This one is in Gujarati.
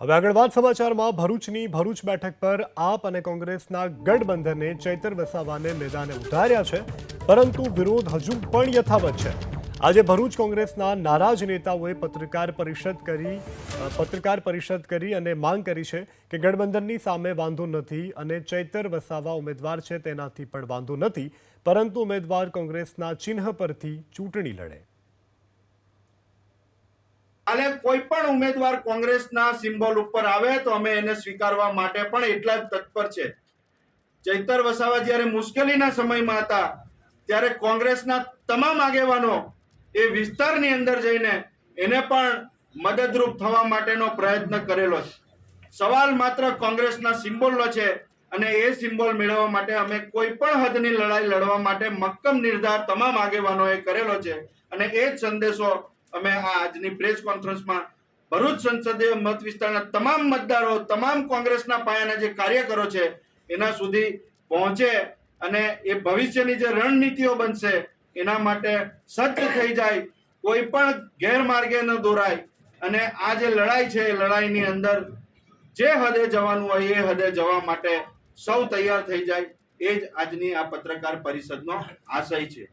હવે આગળ વાત સમાચારમાં ભરૂચની ભરૂચ બેઠક પર આપ અને કોંગ્રેસના ગઠબંધને ચૈતર વસાવાને મેદાને ઉતાર્યા છે, પરંતુ વિરોધ હજુ પણ યથાવત છે। આજે ભરૂચ કોંગ્રેસના નારાજ નેતાઓએ પત્રકાર પરિષદ કરી અને માંગ કરી છે કે ગઠબંધનની સામે વાંધો નથી અને ચૈતર વસાવા ઉમેદવાર છે તેનાથી પણ વાંધો નથી, પરંતુ ઉમેદવાર કોંગ્રેસના ચિહ્ન પરથી ચૂંટણી લડે। અને કોઈ પણ ઉમેદવાર કોંગ્રેસના સિમ્બોલ ઉપર આવે તો અમે એને સ્વીકારવા માટે પણ એટલા જ તત્પર છે। ચૈતર વસાવા જ્યારે મુશ્કેલીના સમયમાં હતા ત્યારે કોંગ્રેસના તમામ આગેવાનો એ વિસ્તારની અંદર જઈને એને પણ મદદરૂપ થવા માટેનો પ્રયત્ન કરેલો છે। સવાલ માત્ર કોંગ્રેસના સિમ્બોલનો છે અને એ સિમ્બોલ મેળવવા માટે અમે કોઈ પણ હદની લડાઈ લડવા માટે મક્કમ નિર્ધાર તમામ આગેવાનોએ કરેલો છે અને એ જ સંદેશો અમે આજની પ્રેસ કોન્ફરન્સમાં ભરૂચ સંસદીય મત વિસ્તારના તમામ મતદારો, તમામ કોંગ્રેસના પાયાના જે કાર્યકરો છે એના સુધી પહોંચે અને એ ભવિષ્યની જે રણનીતિઓ બનશે એના માટે સજ્જ થઈ જાય, કોઈ પણ ગેરમાર્ગે ન દોરાય અને આ જે લડાઈ છે એ લડાઈની અંદર જે હદે જવાનું હોય એ હદે જવા માટે સૌ તૈયાર થઈ જાય, એ જ આજની આ પત્રકાર પરિષદનો આશય છે।